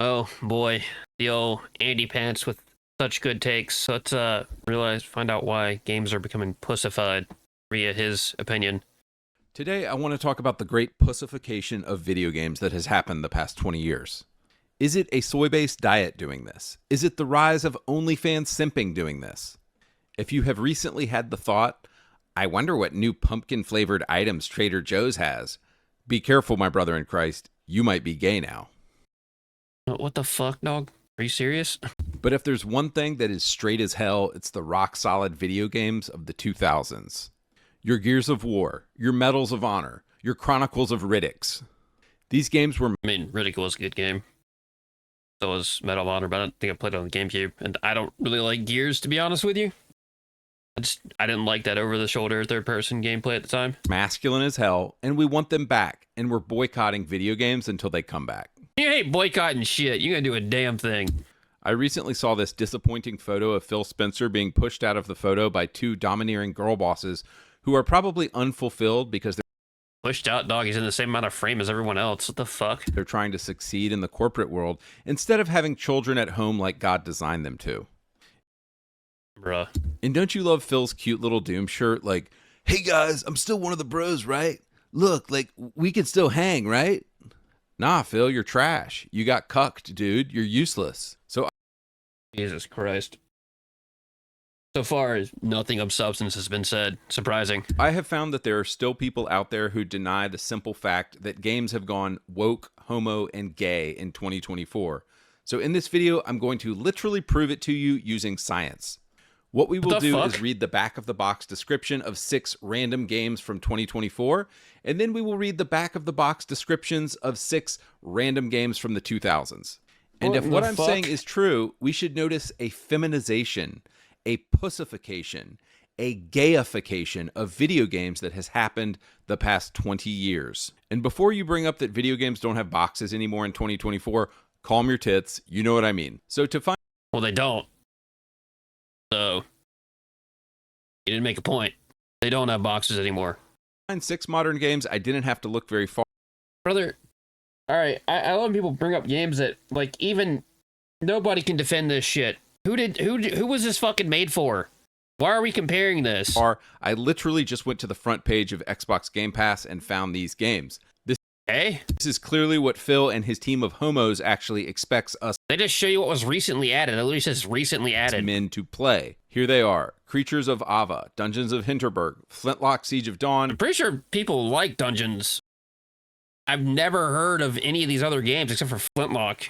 Oh boy, the old Andy Pants with such good takes. Let's find out why games are becoming pussified via his opinion. Today, I want to talk about the great pussification of video games that has happened the past 20 years. Is it a soy-based diet doing this? Is it the rise of OnlyFans simping doing this? If you have recently had the thought, I wonder what new pumpkin-flavored items Trader Joe's has, be careful, my brother in Christ, you might be gay now. What the fuck, dog? Are you serious? But if there's one thing that is straight as hell, it's the rock-solid video games of the 2000s. Your Gears of War, your Medals of Honor, your Chronicles of Riddick. These games were... I mean, Riddick was a good game. So was Medal of Honor, but I don't think I played it on the GameCube. And I don't really like Gears, to be honest with you. I didn't like that over-the-shoulder third-person gameplay at the time. Masculine as hell, and we want them back, and we're boycotting video games until they come back. You ain't boycotting shit. You gonna do a damn thing. I recently saw this disappointing photo of Phil Spencer being pushed out of the photo by two domineering girl bosses who are probably unfulfilled because Pushed out, dog. He's in the same amount of frame as everyone else. What the fuck? they're trying to succeed in the corporate world instead of having children at home like God designed them to. Bruh. And don't you love Phil's cute little Doom shirt? Like, hey guys, I'm still one of the bros, right? Look, like, we can still hang, right? Nah, Phil, you're trash. You got cucked, dude. You're useless. So Jesus Christ. So far, nothing of substance has been said. Surprising. I have found that there are still people out there who deny the simple fact that games have gone woke, homo, and gay in 2024. So in this video, I'm going to literally prove it to you using science. What we will do is read the back of the box description of 6 random games from 2024, and then we will read the back of the box descriptions of 6 random games from the 2000s. And if what I'm saying is true, we should notice a feminization, a pussification, a gayification of video games that has happened the past 20 years. And before you bring up that video games don't have boxes anymore in 2024, calm your tits, you know what I mean. So to find... Well, they don't. So, you didn't make a point. They don't have boxes anymore. Find 6 modern games, I didn't have to look very far. Brother, alright, I love when people bring up games that, like, even nobody can defend this shit. Who was this fucking made for? Why are we comparing this? I literally just went to the front page of Xbox Game Pass and found these games. This is clearly what Phil and his team of homos actually expects us They just show you what was recently added. It literally says recently added. men to play. Here they are. Creatures of Ava, Dungeons of Hinterberg, Flintlock Siege of Dawn. I'm pretty sure people like Dungeons. I've never heard of any of these other games except for Flintlock.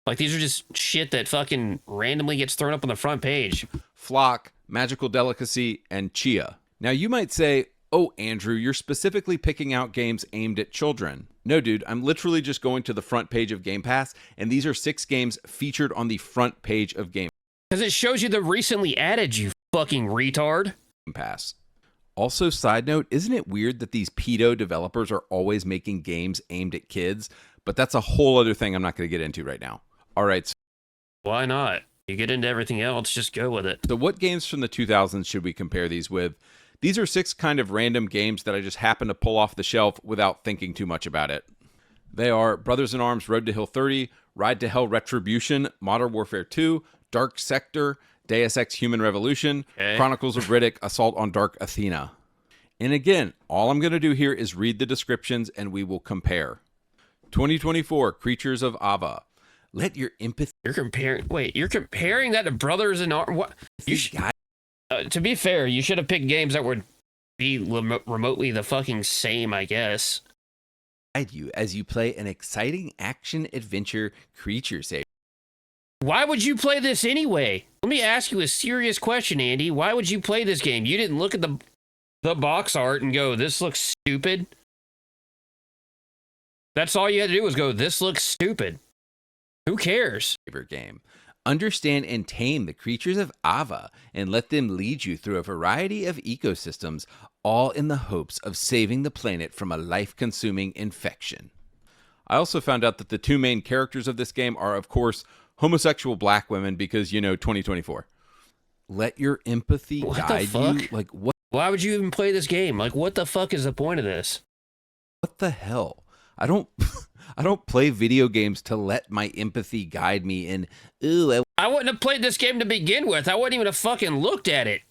Like, these are just shit that fucking randomly gets thrown up on the front page. Flock, Magical Delicacy, and Chia. Now you might say, oh, Andrew, you're specifically picking out games aimed at children. No, dude, I'm literally just going to the front page of Game Pass, and these are 6 games featured on the front page of Game Because it shows you the recently added, you fucking retard. Pass. Also, side note, isn't it weird that these pedo developers are always making games aimed at kids? But that's a whole other thing I'm not going to get into right now. All right. Why not? You get into everything else, just go with it. So what games from the 2000s should we compare these with? These are 6 kind of random games that I just happened to pull off the shelf without thinking too much about it. They are Brothers in Arms Road to Hill 30, Ride to Hell Retribution, Modern Warfare 2, Dark Sector, Deus Ex Human Revolution, Chronicles of Riddick, Assault on Dark Athena. And again, all I'm going to do here is read the descriptions and we will compare. 2024, Creatures of Ava. Let your empathy... You're comparing that to Brothers in Arms? What? To be fair, you should have picked games that would be remotely the fucking same, I guess. Guide you as you play an exciting action-adventure creature saver. Why would you play this anyway? Let me ask you a serious question, Andy. Why would you play this game? You didn't look at the box art and go, this looks stupid? That's all you had to do was go, this looks stupid. Who cares? Game. Understand and tame the creatures of Ava and let them lead you through a variety of ecosystems, all in the hopes of saving the planet from a life-consuming infection. I also found out that the 2 main characters of this game are, of course, homosexual black women because, 2024. Let your empathy guide you. Like, what? Why would you even play this game? Like, what the fuck is the point of this? What the hell? I don't play video games to let my empathy guide me in. Ooh, I wouldn't have played this game to begin with. I wouldn't even have fucking looked at it.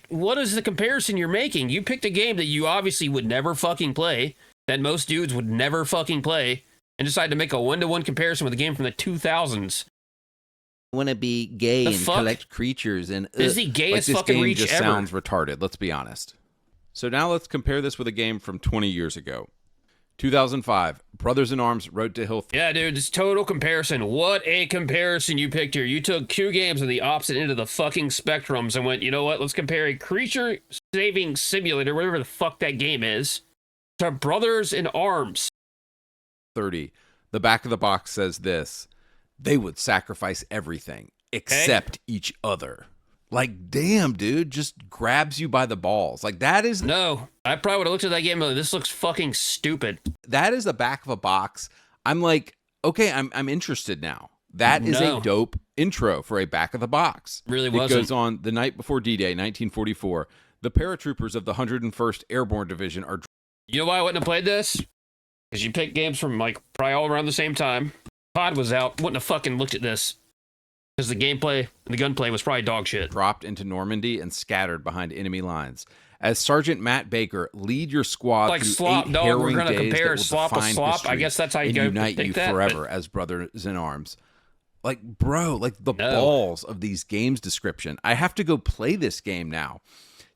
What is the comparison you're making? You picked a game that you obviously would never fucking play, that most dudes would never fucking play, and decided to make a one-to-one comparison with a game from the 2000s. Want to be gay The and fuck? collect creatures and This is the gayest fucking reach just ever. sounds retarded. Let's be honest. So now let's compare this with a game from 20 years ago. 2005, Brothers in Arms Road to Hill. Yeah, dude, it's total comparison. What a comparison you picked here. You took two games on the opposite end of the fucking spectrums and went, you know what, let's compare a creature saving simulator, whatever the fuck that game is, to Brothers in Arms. 30. The back of the box says this: they would sacrifice everything except each other. Like, damn, dude, just grabs you by the balls. Like, that is No, I probably would have looked at that game and like, this looks fucking stupid. that is the back of a box. I'm like, okay, I'm interested now. That is No. a dope intro for a back of the box. Really It wasn't. goes on: the night before D-Day, 1944. The paratroopers of the 101st Airborne Division are You know why I wouldn't have played this? Because you picked games from like probably all around the same time. Pod was out, wouldn't have fucking looked at this. Because the gameplay and the gunplay was probably dog shit. dropped into Normandy and scattered behind enemy lines. As Sergeant Matt Baker, lead your squad Like through slop, 8 dog, we're harrowing gonna days compare that will slop with define slop. I history guess that's how you and go unite think you that, forever as brothers in arms. Like, bro, like the No. balls of these games description. I have to go play this game now.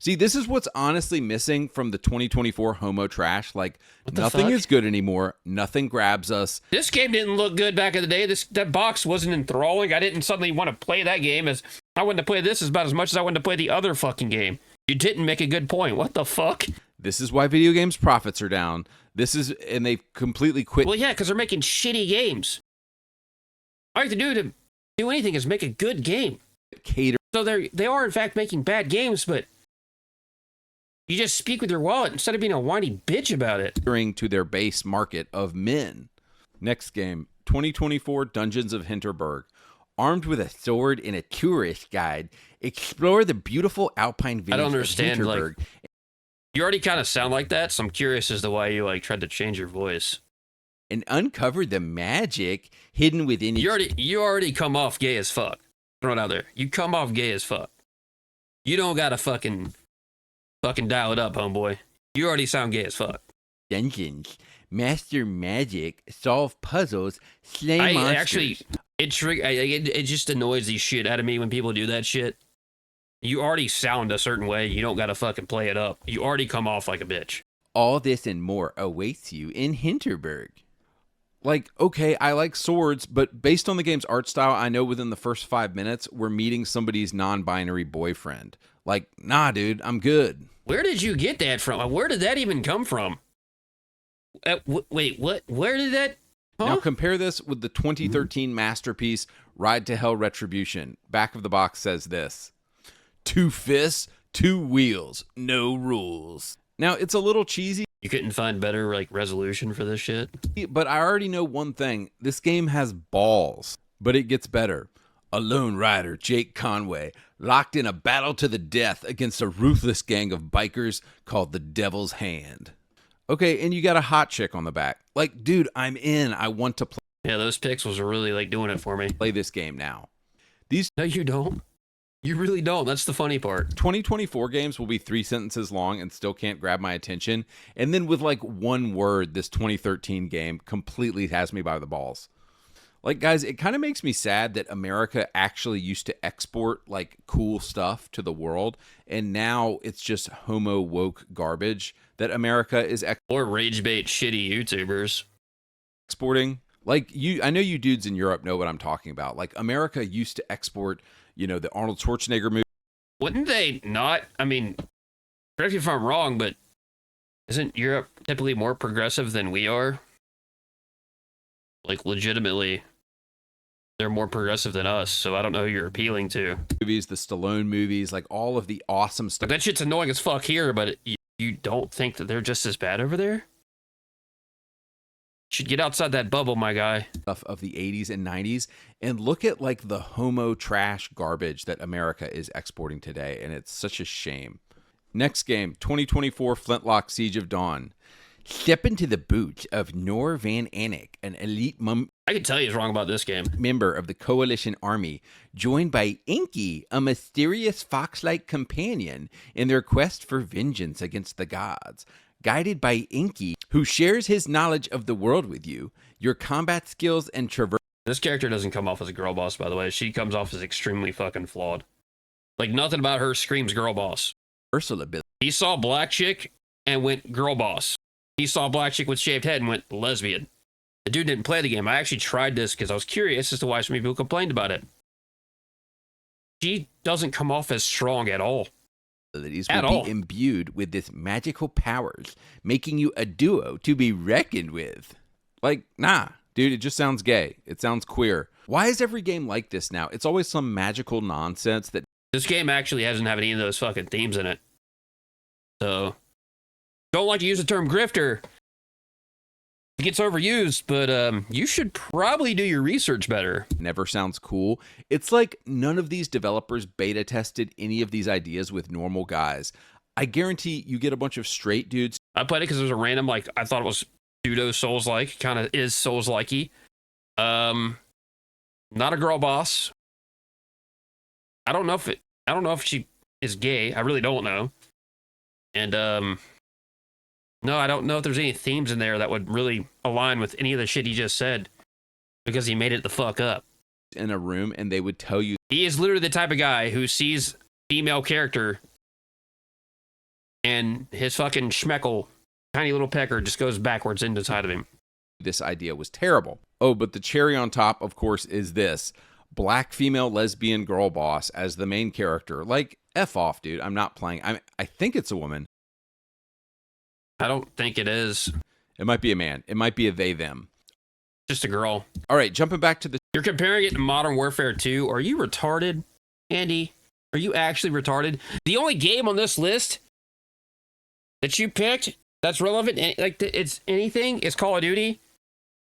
See, this is what's honestly missing from the 2024 homo trash. Like, What the nothing fuck? is good anymore. Nothing grabs us. This game didn't look good back in the day. That box wasn't enthralling. I didn't suddenly want to play that game as I wanted to play this about as much as I wanted to play the other fucking game. You didn't make a good point. What the fuck? This is why video games profits are down. This is, and they've completely quit. Well, yeah, because they're making shitty games. All you have to do anything is make a good game. Cater So they are in fact making bad games, but you just speak with your wallet instead of being a whiny bitch about it. to their base market of men. Next game, 2024 Dungeons of Hinterberg. Armed with a sword and a tourist guide, explore the beautiful alpine village I don't understand, of like- Hinterberg. You already kind of sound like that, so I'm curious as to why you like tried to change your voice. And uncover the magic hidden within You each already come off gay as fuck. Throw it out there. You come off gay as fuck. You don't gotta fucking dial it up, homeboy. You already sound gay as fuck. dungeons. Master magic, solve puzzles, slay monsters. Actually, it just annoys the shit out of me when people do that shit. You already sound a certain way. You don't gotta fucking play it up. You already come off like a bitch. All this and more awaits you in Hinterberg. Like, okay, I like swords, but based on the game's art style, I know within the first 5 minutes, we're meeting somebody's non-binary boyfriend. Like, nah, dude, I'm good. Where did you get that from? Where did that even come from? Wait, what? Where did that? Huh? Now compare this with the 2013 masterpiece, Ride to Hell Retribution. Back of the box says this: 2 fists, 2 wheels, no rules. Now, it's a little cheesy, You couldn't find better like resolution for this shit? but I already know one thing. This game has balls, but it gets better. A lone rider, Jake Conway, locked in a battle to the death against a ruthless gang of bikers called the Devil's Hand. Okay, and you got a hot chick on the back. Like, dude, I'm in. I want to Yeah, those pixels are really like doing it for me. play this game now. No, you don't. You really don't. That's the funny part. 2024 games will be 3 sentences long and still can't grab my attention. And then with like one word, this 2013 game completely has me by the balls. Like, guys, it kind of makes me sad that America actually used to export like cool stuff to the world. And now it's just homo woke garbage that America is Or rage bait shitty YouTubers. exporting. Like, I know you dudes in Europe know what I'm talking about. Like, America used to export, you know, the Arnold Schwarzenegger movie. Wouldn't they not? I mean, correct me if I'm wrong, but isn't Europe typically more progressive than we are? Like, legitimately, they're more progressive than us, so I don't know who you're appealing to. Movies, the Stallone movies, like all of the awesome Like, stuff. that shit's annoying as fuck here, but you don't think that they're just as bad over there? Should get outside that bubble, my guy. Stuff of the 80s and 90s and look at like the homo trash garbage that America is exporting today, and it's such a shame. Next game, 2024 Flintlock Siege of Dawn. Step into the boots of Nor Van Anik, an elite I can tell you he's wrong about this game. member of the Coalition Army, joined by Inky, a mysterious fox-like companion, in their quest for vengeance against the gods. Guided by Inky, who shares his knowledge of the world with you, your combat skills and traverse. This character doesn't come off as a girl boss, by the way. She comes off as extremely fucking flawed. Like, nothing about her screams girl boss. Ability. He saw black chick and went girl boss. He saw black chick with shaved head and went lesbian. The dude didn't play the game. I actually tried this because I was curious as to why so many people complained about it. She doesn't come off as strong at all. Abilities At will all. be imbued with this magical powers, making you a duo to be reckoned with. Like, nah, dude, it just sounds gay. It sounds queer. Why is every game like this now? It's always some magical nonsense that This game actually doesn't have any of those fucking themes in it. So, don't like to use the term grifter. It gets overused, but you should probably do your research better. never sounds cool. It's like none of these developers beta tested any of these ideas with normal guys. I guarantee you get a bunch of straight dudes I played it because it was a random, like, I thought it was pseudo Souls-like, kind of is Souls-likey. Not a girl boss. I don't know if she is gay. I really don't know. And no, I don't know if there's any themes in there that would really align with any of the shit he just said, because he made it the fuck up. in a room and they would tell you He is literally the type of guy who sees female character and his fucking schmeckle, tiny little pecker, just goes backwards inside of him. this idea was terrible. Oh, but the cherry on top, of course, is this. Black female lesbian girl boss as the main character. Like, F off, dude. I'm not playing. I think it's a woman. I don't think it is. It might be a man. It might be a they, them. Just a girl. All right, jumping back to the You're comparing it to Modern Warfare 2. Are you retarded, Andy? Are you actually retarded? The only game on this list that you picked that's relevant, like it's anything, is Call of Duty.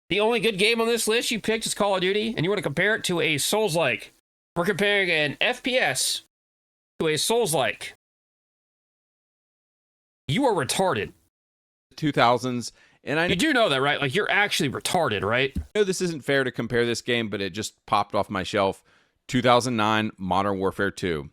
The only good game on this list you picked is Call of Duty, and you want to compare it to a Souls-like. We're comparing an FPS to a Souls-like. You are retarded. 2000s, and I You do know that, right? Like, you're actually retarded, right? know this isn't fair to compare this game, but it just popped off my shelf. 2009 Modern Warfare 2.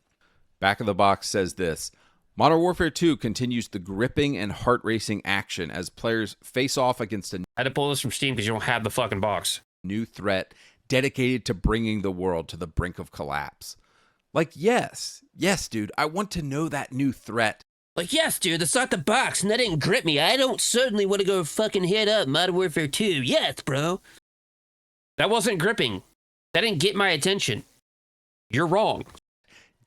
Back of the box says this. Modern Warfare 2 continues the gripping and heart-racing action as players face off against a I had to pull this from Steam because you don't have the fucking box. new threat dedicated to bringing the world to the brink of collapse. Like, yes, dude, I want to know that new threat. Like, yes, dude, that's not the box, and that didn't grip me. I don't certainly want to go fucking hit up Modern Warfare 2. Yes, bro. That wasn't gripping. That didn't get my attention. You're wrong.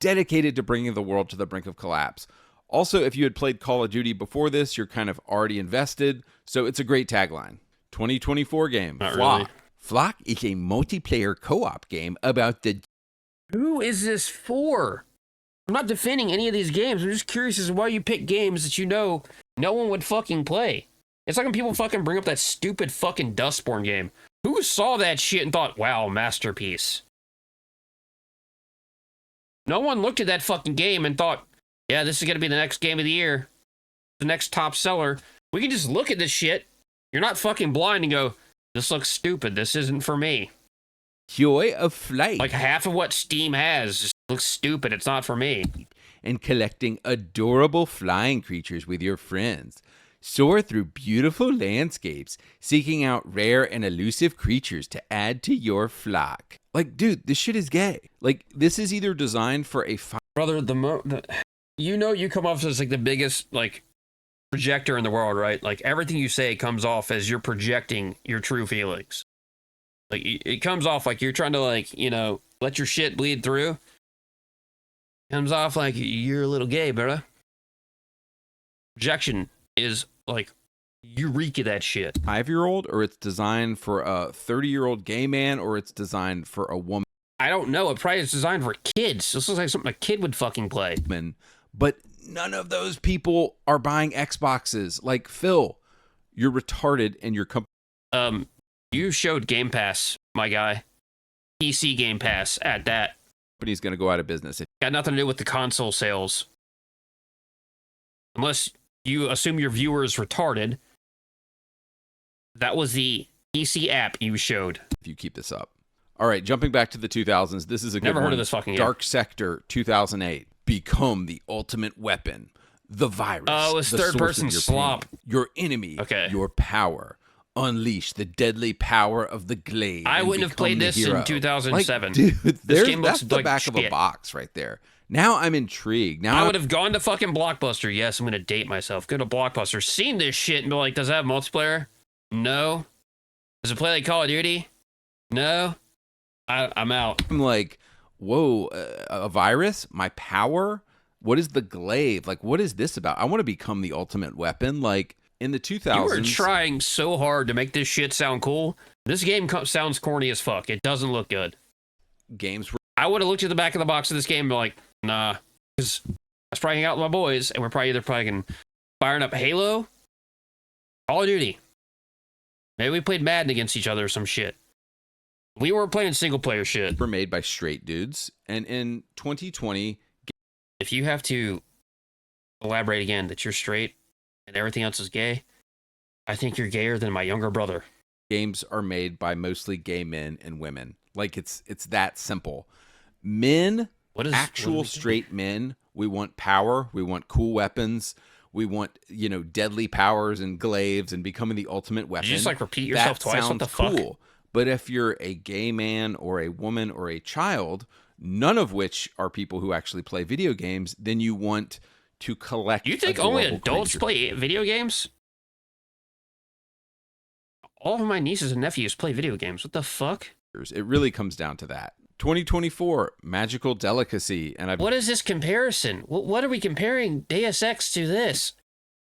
Dedicated to bringing the world to the brink of collapse. Also, if you had played Call of Duty before this, you're kind of already invested, so it's a great tagline. 2024 game, Not Flock. really. Flock is a multiplayer co-op game about the Who is this for? I'm not defending any of these games. I'm just curious as to why you pick games that you know no one would fucking play. It's like when people fucking bring up that stupid fucking Dustborn game. Who saw that shit and thought, wow, masterpiece? No one looked at that fucking game and thought, yeah, this is going to be the next game of the year. The next top seller. We can just look at this shit. You're not fucking blind and go, this looks stupid. This isn't for me. joy of flight Like half of what Steam has just looks stupid. It's not for me. and collecting adorable flying creatures with your friends. Soar through beautiful landscapes, seeking out rare and elusive creatures to add to your flock. Like, dude, this shit is gay. Like, this is either designed for a Brother, you know you come off as like the biggest like projector in the world, right? Like everything you say comes off as you're projecting your true feelings. Like it comes off like you're trying to like, you know, let your shit bleed through. Comes off like you're a little gay, brother. Projection is like eureka that shit. 5-year-old, or it's designed for a 30-year-old gay man, or it's designed for a woman. I don't know. It probably is designed for kids. This looks like something a kid would fucking play. But none of those people are buying Xboxes. Like, Phil, you're retarded and your You showed Game Pass, my guy. PC Game Pass at that. company's going to go out of business. Got nothing to do with the console sales. Unless you assume your viewer is retarded That was the PC app you showed. If you keep this up. All right, jumping back to the 2000s, this is a good Never one. heard of this fucking game. Dark Sector 2008. Become the ultimate weapon. The virus. Oh, it's the third source person of your slop. pain, your enemy. Okay. Your power. Unleash the deadly power of the glaive. I and wouldn't have become played the this hero. in 2007. Like, dude, This game that's looks the like back of a shit. box right there. Now I'm intrigued. Now I would have gone to fucking Blockbuster. Yes, I'm going to date myself. Go to Blockbuster, seen this shit, and be like, does it have multiplayer? No. Does it play like Call of Duty? No. I'm out. I'm like, whoa, a virus? My power? What is the glaive? Like, what is this about? I want to become the ultimate weapon. Like, in the 2000s. You were trying so hard to make this shit sound cool. This game sounds corny as fuck. It doesn't look good. Games were I would have looked at the back of the box of this game and be like, nah. Because I was probably hanging out with my boys, and we're probably either firing up Halo, Call of Duty. Maybe we played Madden against each other or some shit. We weren't playing single player shit. made by straight dudes. And in 2020, If you have to elaborate again that you're straight and everything else is gay, I think you're gayer than my younger brother. games are made by mostly gay men and women. Like, it's that simple. Men, What is actual straight men, we want power, we want cool weapons, we want, deadly powers and glaives and becoming the ultimate weapon. Did you just repeat yourself That twice? What the sounds fuck? But if you're a gay man or a woman or a child, none of which are people who actually play video games, then you want to collect. You think only adorable adults creatures. play video games? All of my nieces and nephews play video games. What the fuck? It really comes down to that. 2024, magical delicacy, and I've What is this comparison? What are we comparing Deus Ex to this?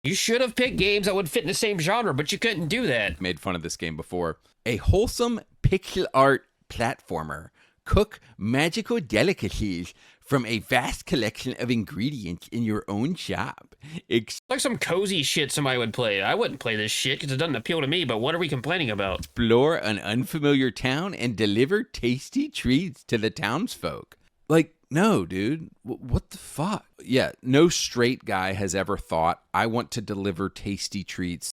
You should have picked games that would fit in the same genre, but you couldn't do that. made fun of this game before. A wholesome pixel art platformer. Cook magical delicacies from a vast collection of ingredients in your own shop. Like some cozy shit somebody would play. I wouldn't play this shit because it doesn't appeal to me, but what are we complaining about? Explore an unfamiliar town and deliver tasty treats to the townsfolk. Like, no, dude. What the fuck? Yeah, no straight guy has ever thought, I want to deliver tasty treats.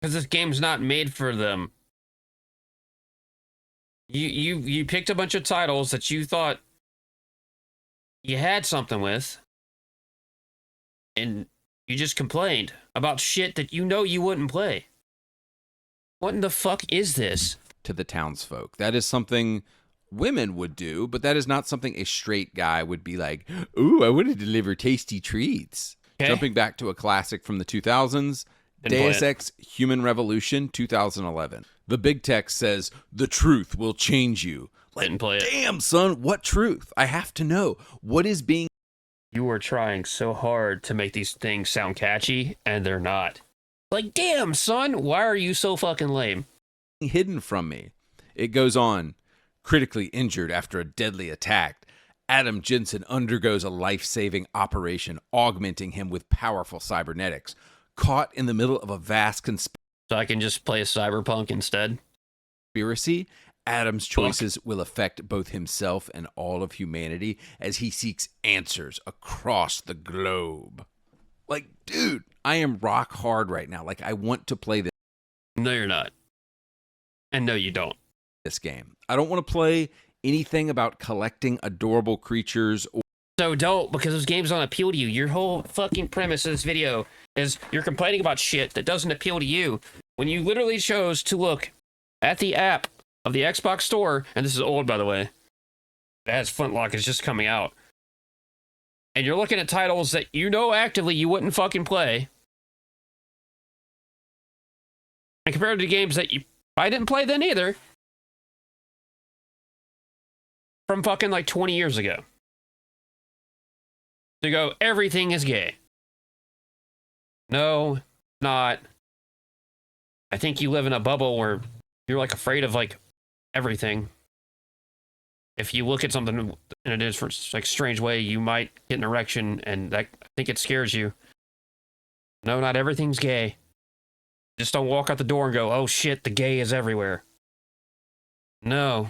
Because this game's not made for them. You picked a bunch of titles that you thought you had something with, and you just complained about shit that you know you wouldn't play. What in the fuck is this? To the townsfolk. That is something women would do, but that is not something a straight guy would be like, ooh, I want to deliver tasty treats. Okay. Jumping back to a classic from the 2000s, Didn't play Deus it. Ex Human Revolution 2011. The big text says, the truth will change you. Like, Didn't play it. damn, son, what truth? I have to know. What is being You were trying so hard to make these things sound catchy, and they're not. Like, damn, son, why are you so fucking lame? hidden from me? It goes on. Critically injured after a deadly attack, Adam Jensen undergoes a life-saving operation, augmenting him with powerful cybernetics. Caught in the middle of a vast So I can just play Cyberpunk instead? conspiracy, Adam's choices will affect both himself and all of humanity as he seeks answers across the globe. Like, dude, I am rock hard right now. Like, I want to play No, you're not. And no, you don't. this game. I don't want to play anything about collecting adorable creatures or So don't, because those games don't appeal to you. Your whole fucking premise of this video is you're complaining about shit that doesn't appeal to you when you literally chose to look at the app of the Xbox store, and this is old, by the way. It has Flintlock, it's just coming out. And you're looking at titles that you know actively you wouldn't fucking play. And compared to games that I didn't play then either. From fucking like 20 years ago. To go, everything is gay. No, not. I think you live in a bubble where you're like afraid of like everything. If you look at something in a different, like strange way, you might get an erection, and that I think it scares you. No, not everything's gay. Just don't walk out the door and go, "Oh shit, the gay is everywhere." No.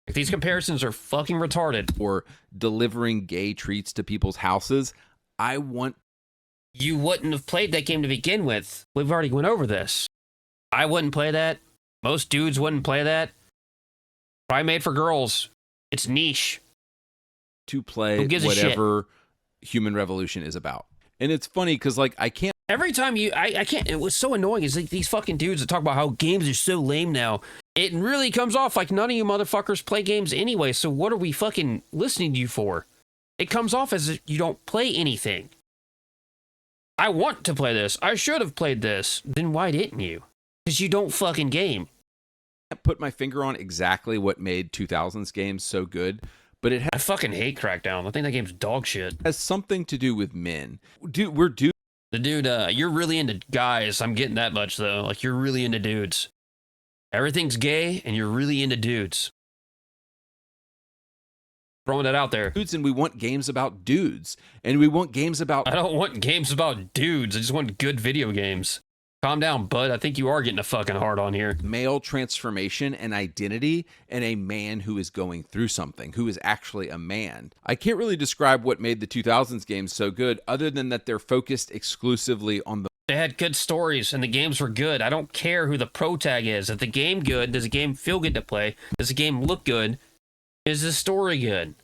Like, these comparisons are fucking retarded. or delivering gay treats to people's houses. I want You wouldn't have played that game to begin with. We've already went over this. I wouldn't play that. Most dudes wouldn't play that. Probably made for girls. It's niche. To play Who gives a whatever Human Revolution is about. And it's funny because, like, I can't. Every time I can't, it was so annoying. It's like these fucking dudes that talk about how games are so lame now. It really comes off like none of you motherfuckers play games anyway, so what are we fucking listening to you for? It comes off as if you don't play anything. I want to play this. I should have played this. Then why didn't you? Because you don't fucking game. I can't put my finger on exactly what made 2000s games so good, but it I fucking hate Crackdown. I think that game's dog shit. has something to do with men. Dude, The dude, you're really into guys. I'm getting that much, though. Like, you're really into dudes. Everything's gay, and you're really into dudes. Throwing that out there. dudes, and we want games about dudes, and we want games about I don't want games about dudes. I just want good video games. Calm down, bud. I think you are getting a fucking hard on here. male transformation and identity, and a man who is going through something, who is actually a man. I can't really describe what made the 2000s games so good, other than that they're focused exclusively on the They had good stories, and the games were good. I don't care who the pro tag is. If the game good, does the game feel good to play? Does the game look good? Is the story good?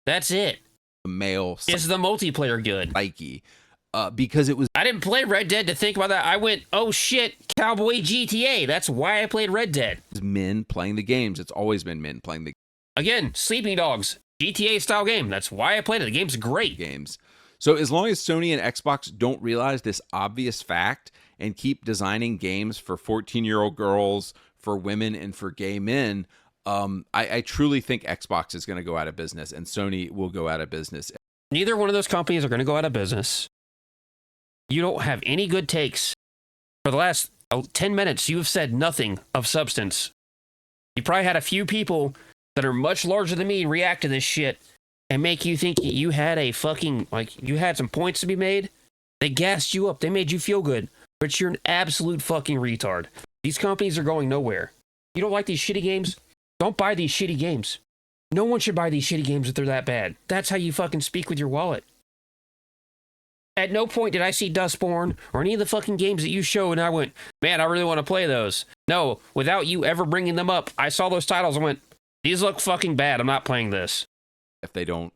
That's it. male Is the multiplayer good? psyche, because it was I didn't play Red Dead to think about that. I went, oh shit, Cowboy GTA. That's why I played Red Dead. men playing the games. It's always been men playing the Again, Sleeping Dogs, GTA style game. That's why I played it. The game's great. games. So as long as Sony and Xbox don't realize this obvious fact and keep designing games for 14-year-old girls, for women, and for gay men, I truly think Xbox is going to go out of business and Sony will go out of business. Neither one of those companies are going to go out of business. You don't have any good takes. For the last 10 minutes, you have said nothing of substance. You probably had a few people that are much larger than me react to this shit and make you think you had a fucking, like, you had some points to be made. They gassed you up. They made you feel good. But you're an absolute fucking retard. These companies are going nowhere. You don't like these shitty games? Don't buy these shitty games. No one should buy these shitty games if they're that bad. That's how you fucking speak with your wallet. At no point did I see Dustborn or any of the fucking games that you showed and I went, man, I really want to play those. No, without you ever bringing them up, I saw those titles and went, these look fucking bad. I'm not playing this. If they don't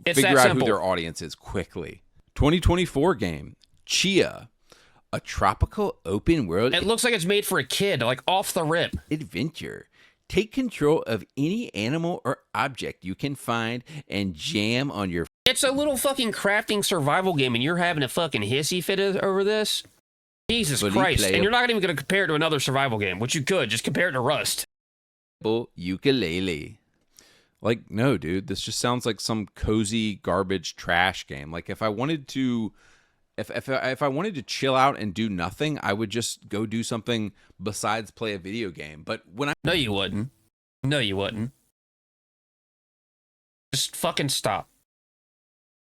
It's figure that out simple. who their audience is quickly. 2024 game, Chia, a tropical open world It looks like it's made for a kid, like off the rip. adventure. Take control of any animal or object you can find and jam on your It's a little fucking crafting survival game and you're having a fucking hissy fit over this? Jesus Fully Christ. playable. And you're not even going to compare it to another survival game, which you could. Just compare it to Rust. ukulele. Like, no, dude, this just sounds like some cozy garbage trash game. Like, if I wanted to, if I wanted to chill out and do nothing, I would just go do something besides play a video game. But when I No, you wouldn't. No, you wouldn't. Just fucking stop.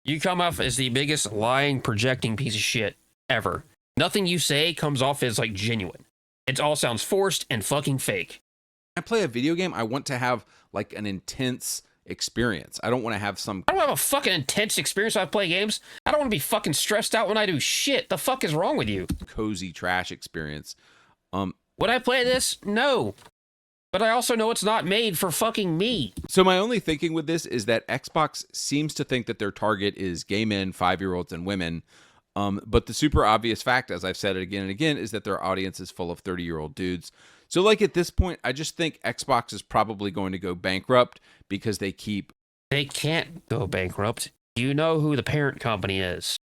You come off as the biggest lying, projecting piece of shit ever. Nothing you say comes off as like genuine. It all sounds forced and fucking fake. play a video game, I want to have like an intense experience. I don't want to have some I don't have a fucking intense experience when I play games. I don't want to be fucking stressed out when I do shit. The fuck is wrong with you? cozy trash experience. Would I play this? No. But I also know it's not made for fucking me. So my only thinking with this is that Xbox seems to think that their target is gay men, 5-year-olds, and women. But the super obvious fact, as I've said it again and again, is that their audience is full of 30-year-old dudes. So like at this point, I just think Xbox is probably going to go bankrupt because they keep... They can't go bankrupt. Do you know who the parent company is?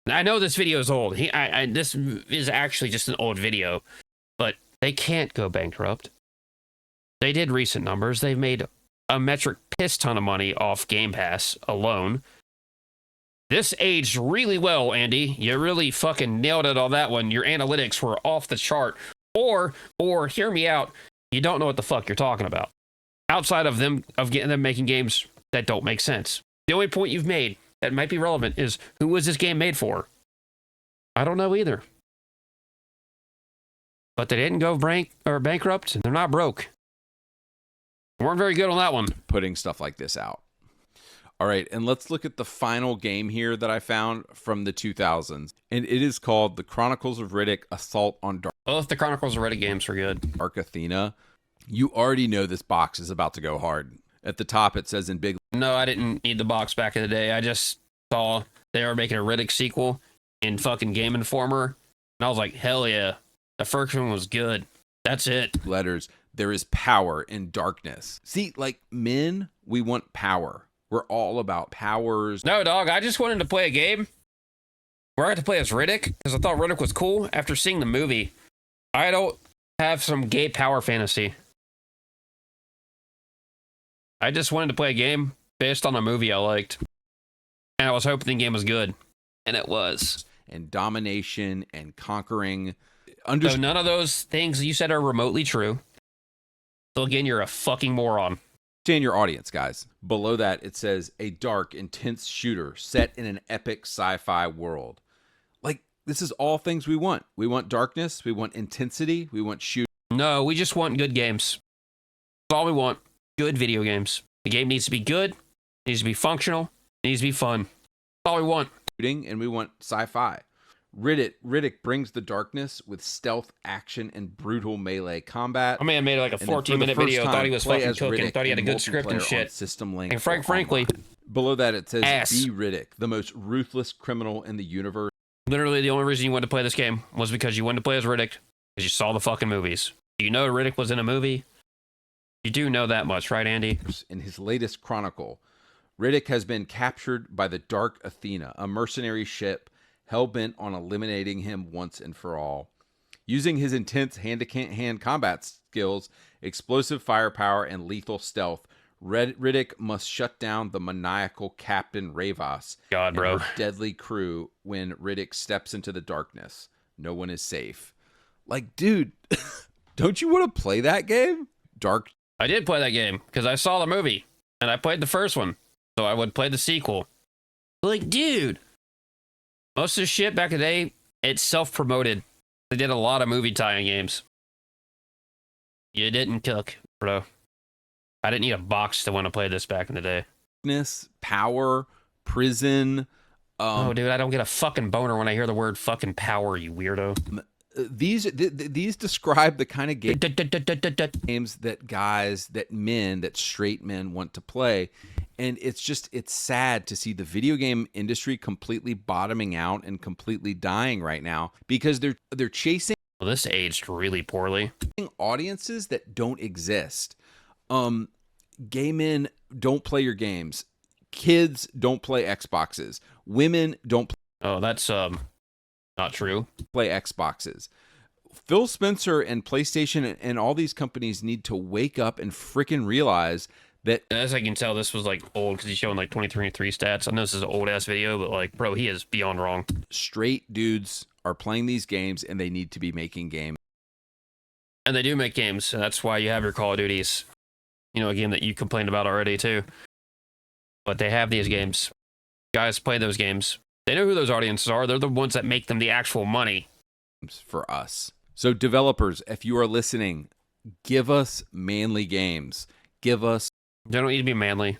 I know this video is old. This is actually just an old video. But they can't go bankrupt. They did recent numbers. They've made a metric piss ton of money off Game Pass alone. This aged really well, Andy. You really fucking nailed it on that one. Your analytics were off the chart. Or hear me out, you don't know what the fuck you're talking about. Outside of them making games that don't make sense. The only point you've made that might be relevant is who was this game made for? I don't know either. But they didn't go bankrupt, and they're not broke. Weren't very good on that one. putting stuff like this out. All right, and let's look at the final game here that I found from the 2000s. And it is called The Chronicles of Riddick Assault on Both the Chronicles of Riddick games were good. Dark Athena. You already know this box is about to go hard. At the top, it says in big... No, I didn't need the box back in the day. I just saw they were making a Riddick sequel in fucking Game Informer. And I was like, hell yeah. The first one was good. That's it. letters, there is power in darkness. See, like men, we want power. We're all about powers. No, dog, I just wanted to play a game where I had to play as Riddick because I thought Riddick was cool after seeing the movie. I don't have some gay power fantasy. I just wanted to play a game based on a movie I liked. And I was hoping the game was good. And it was. And domination and conquering. So none of those things you said are remotely true. So again, you're a fucking moron. Understand your audience, guys. Below that, it says a dark, intense shooter set in an epic sci-fi world. Like, this is all things we want. We want darkness. We want intensity. We want shooting. No, we just want good games. That's all we want. Good video games. The game needs to be good. It needs to be functional. It needs to be fun. That's all we want. And we want sci-fi. Riddick brings the darkness with stealth, action, and brutal melee combat. My man made like a 14-minute video. Thought he was fucking cooking. Thought he had a good script and shit. System link and frankly, below that it says, ass. "Be Riddick, the most ruthless criminal in the universe." Literally, the only reason you wanted to play this game was because you wanted to play as Riddick because you saw the fucking movies. You know Riddick was in a movie. You do know that much, right, Andy? In his latest chronicle, Riddick has been captured by the Dark Athena, a mercenary ship hell-bent on eliminating him once and for all. Using his intense hand-to-hand combat skills, explosive firepower, and lethal stealth, Riddick must shut down the maniacal Captain Ravos and her deadly crew when Riddick steps into the darkness. No one is safe. Like, dude, don't you want to play that game? I did play that game because I saw the movie and I played the first one, so I would play the sequel. Like, dude, most of the shit back in the day, it's self-promoted. They did a lot of movie tie-in games. You didn't cook, bro. I didn't need a box to want to play this back in the day. Power, prison. Oh, dude, I don't get a fucking boner when I hear the word fucking power, you weirdo. These describe the kind of games that straight men want to play. And it's sad to see the video game industry completely bottoming out and completely dying right now because they're chasing. Well, this aged really poorly. Audiences that don't exist. Gay men don't play your games. Kids don't play Xboxes. Women don't play. Oh, that's not true. Play Xboxes. Phil Spencer and PlayStation and all these companies need to wake up and freaking realize that. As I can tell, this was like old because he's showing like 2023 stats. I know this is an old ass video, but like, bro, he is beyond wrong. Straight dudes are playing these games and they need to be making games. And they do make games. And that's why you have your Call of Duties. You know, a game that you complained about already too. But they have these games. Guys play those games. They know who those audiences are. They're the ones that make them the actual money. For us. So developers, if you are listening, give us manly games. Give us. They don't need to be manly.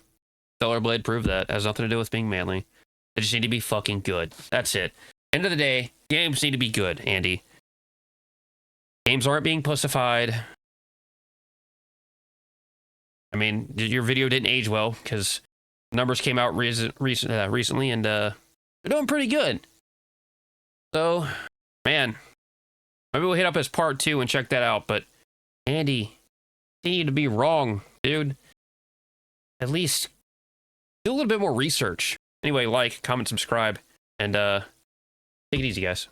Stellar Blade proved that. It has nothing to do with being manly. They just need to be fucking good. That's it. End of the day, games need to be good, Andy. Games aren't being pussified. I mean, your video didn't age well because numbers came out recently and they're doing pretty good. So, man, maybe we'll hit up his part 2 and check that out. But Andy, you need to be wrong, dude. At least do a little bit more research. Anyway, like, comment, subscribe, and take it easy, guys.